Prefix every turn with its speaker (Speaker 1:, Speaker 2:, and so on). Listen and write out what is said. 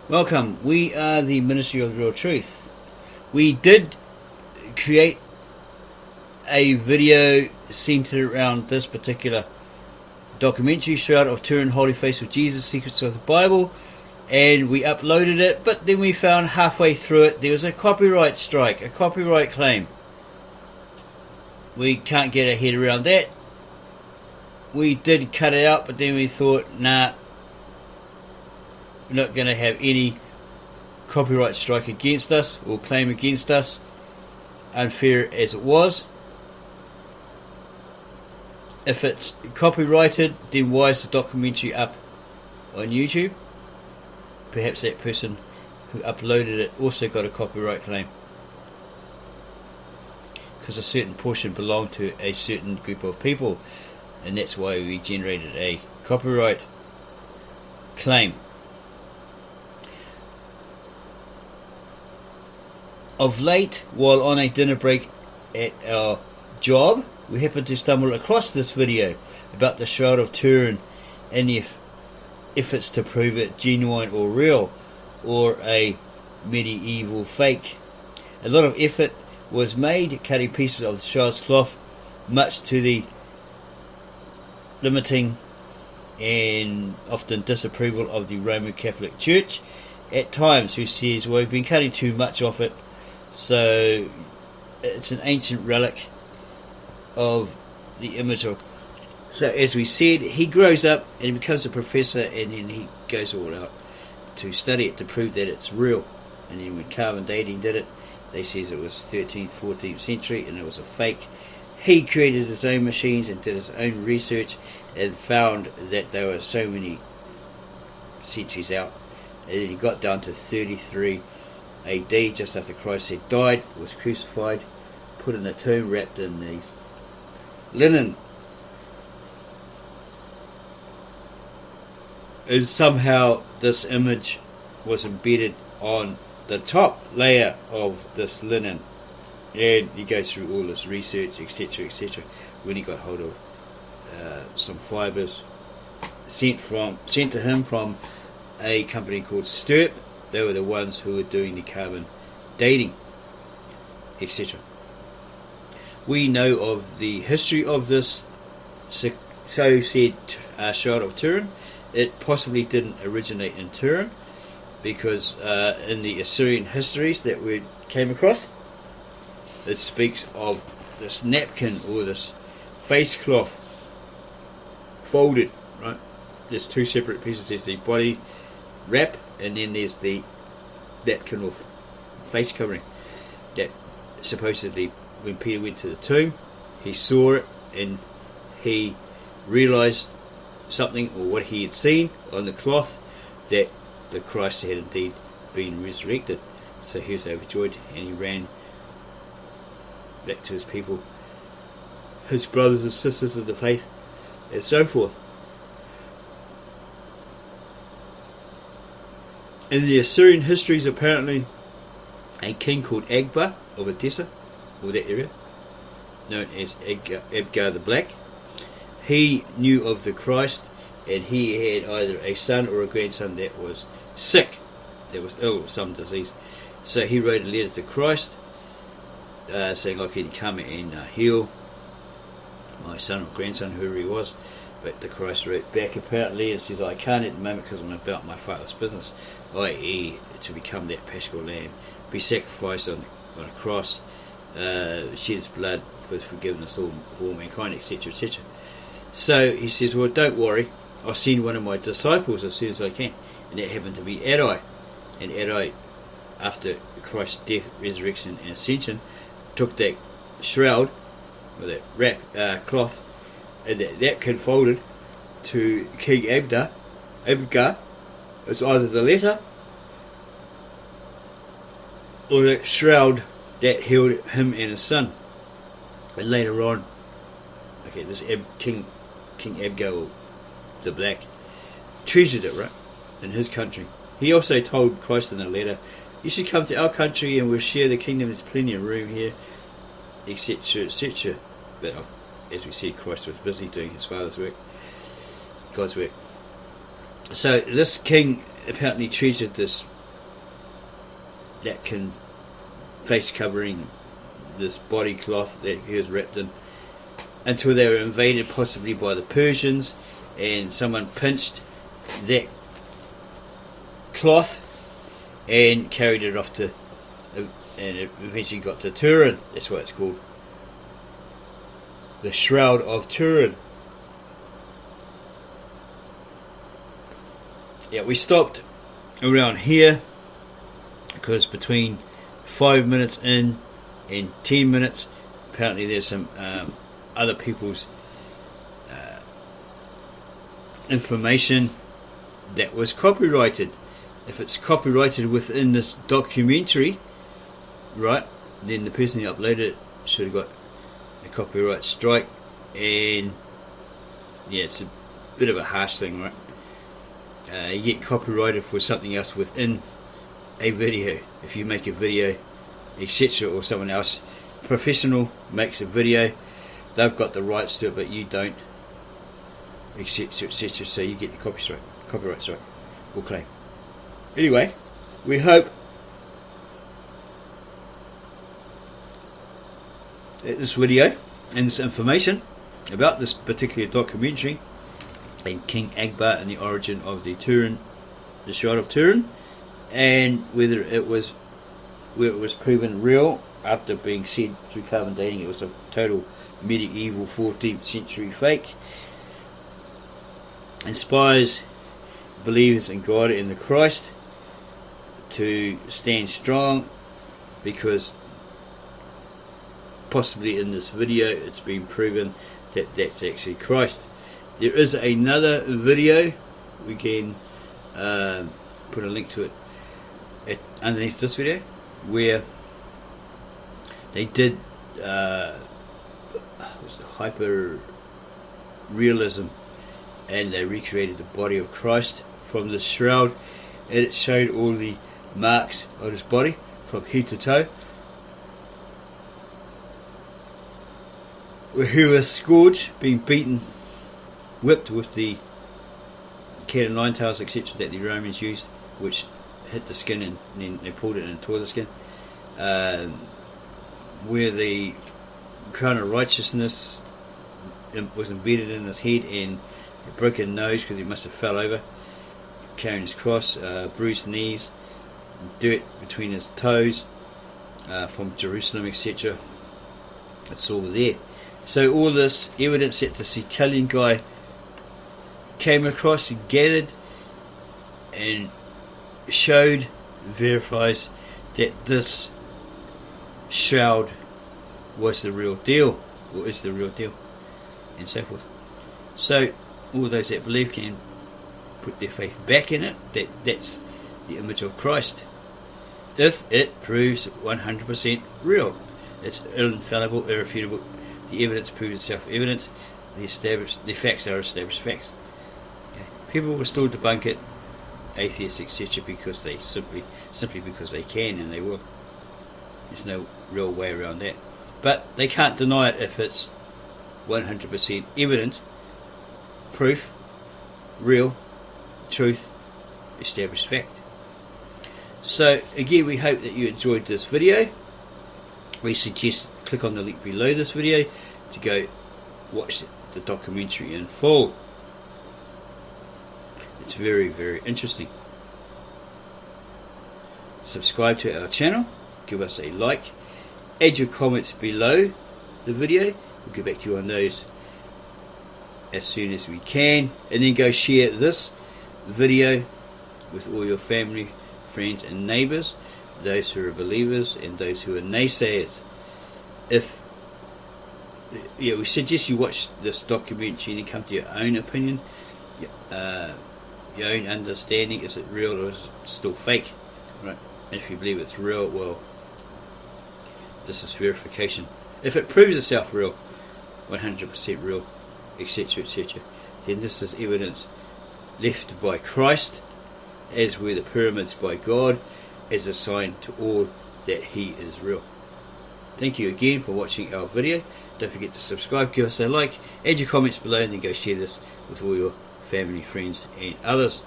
Speaker 1: Welcome. We are the Ministry of the Real Truth. We did create a video centered around this particular documentary, Shroud of Turin, Holy Face of Jesus, Secrets of the Bible, and we uploaded it, but then we found halfway through it there was a copyright strike, a copyright claim. We can't get our head around that. We did cut it out, but then we thought, nah, we're not going to have any copyright strike against us or claim against us, unfair as it was. If it's copyrighted, then why is the documentary up on YouTube? Perhaps that person who uploaded it also got a copyright claim, because a certain portion belonged to a certain group of people, and that's why we generated a copyright claim. Of late, while on a dinner break at our job, we happened to stumble across this video about the Shroud of Turin and the efforts to prove it genuine or real, or a medieval fake. A lot of effort was made cutting pieces of the shroud's cloth, much to the limiting and often disapproval of the Roman Catholic Church at times, who says, well, we've been cutting too much of it, so it's an ancient relic of the image of. So as we said, he grows up and he becomes a professor, and then he goes all out to study it to prove that it's real. And then when carbon dating did it, they says it was 13th, 14th century and it was a fake. He created his own machines and did his own research and found that there were so many centuries out, and then he got down to 33 AD, just after Christ had died, was crucified, put in a tomb, wrapped in the linen, and somehow this image was embedded on the top layer of this linen, and he goes through all this research, etc., etc. When he got hold of some fibres sent to him from a company called Stirp. They were the ones who were doing the carbon dating, etc. We know of the history of this so said Shroud of Turin. It possibly didn't originate in Turin, because in the Assyrian histories that we came across, it speaks of this napkin or this face cloth folded, right? There's two separate pieces. There's the body wrap, and then there's the napkin or face covering that supposedly, when Peter went to the tomb, he saw it and he realized something, or what he had seen on the cloth, that the Christ had indeed been resurrected. So he was overjoyed, and he ran back to his people, his brothers and sisters of the faith, and so forth. In the Assyrian histories, apparently a king called Agbar of Edessa, or that area, known as Abgar the Black, he knew of the Christ, and he had either a son or a grandson that was sick, that was ill with some disease. So he wrote a letter to Christ saying, "I can come and heal my son or grandson," whoever he was. But the Christ wrote back apparently and says, "I can't at the moment because I'm about my Father's business, i.e. to become that Paschal lamb, be sacrificed on a cross, shed his blood for the forgiveness of all mankind," etc., etc. So he says, "Well, don't worry, I'll send one of my disciples as soon as I can." And that happened to be Adai. And Adai, after Christ's death, resurrection and ascension, took that shroud, or that wrap cloth, and that napkin folded to King Abgar. It's either the letter or that shroud that held him and his son. And later on, okay, this King Abgar the Black treasured it, right, in his country. He also told Christ in a letter, "You should come to our country and we'll share the kingdom. There's plenty of room here," etc., etc. But as we said, Christ was busy doing his Father's work, God's work. So this king apparently treasured this that can face covering this body cloth that he was wrapped in, until they were invaded possibly by the Persians, and someone pinched that cloth and carried it off to, and it eventually got to Turin. That's why it's called the Shroud of Turin. Yeah, we stopped around here because between 5 minutes in and 10 minutes, apparently there's some other people's information that was copyrighted. If it's copyrighted within this documentary, right, then the person who uploaded it should have got a copyright strike. And yeah, it's a bit of a harsh thing, right? You get copyrighted for something else within a video. If you make a video, etc., or someone else professional makes a video, they've got the rights to it, but you don't, etc., etc., so you get the copyright strike or claim. Anyway, we hope that this video and this information about this particular documentary and King Akbar and the origin of the Shroud of Turin, and whether it was proven real after being said through carbon dating it was a total medieval 14th century fake, inspires believers in God and the Christ to stand strong, because possibly in this video it's been proven that that's actually Christ. There is another video, we can put a link to it underneath this video, where they did hyper realism, and they recreated the body of Christ from the shroud, and it showed all the marks on his body from head to toe, where he was scourged, being beaten, whipped with the cat and nine tails, etc., that the Romans used, which hit the skin and then they pulled it and tore the skin, where the crown of righteousness was embedded in his head, and a broken nose because he must have fell over carrying his cross, bruised knees, dirt between his toes from Jerusalem, etc. It's all there. So all this evidence that this Italian guy came across and gathered and showed verifies that this shroud was the real deal, or is the real deal, and so forth. So all those that believe can put their faith back in it, that's the image of Christ, if it proves 100% real. It's infallible, irrefutable. The evidence proves itself evidence. The facts are established facts. Okay. People will still debunk it, atheists, etc., because they simply because they can, and they will. There's no real way around that. But they can't deny it if it's 100% evidence, proof, real, truth, established fact. So again, we hope that you enjoyed this video. We suggest click on the link below this video to go watch the documentary in full. It's very, very interesting. Subscribe to our channel, give us a like, add your comments below the video. We'll get back to you on those as soon as we can, and then go share this video with all your family, friends and neighbours, those who are believers and those who are naysayers. We suggest you watch this documentary and come to your own opinion, your own understanding. Is it real or is it still fake? Right? And if you believe it's real, well, this is verification. If it proves itself real, 100% real, etc., etc., then this is evidence left by Christ, as were the pyramids by God, as a sign to all that He is real. Thank you again for watching our video. Don't forget to subscribe, give us a like, add your comments below, and then go share this with all your family, friends and others.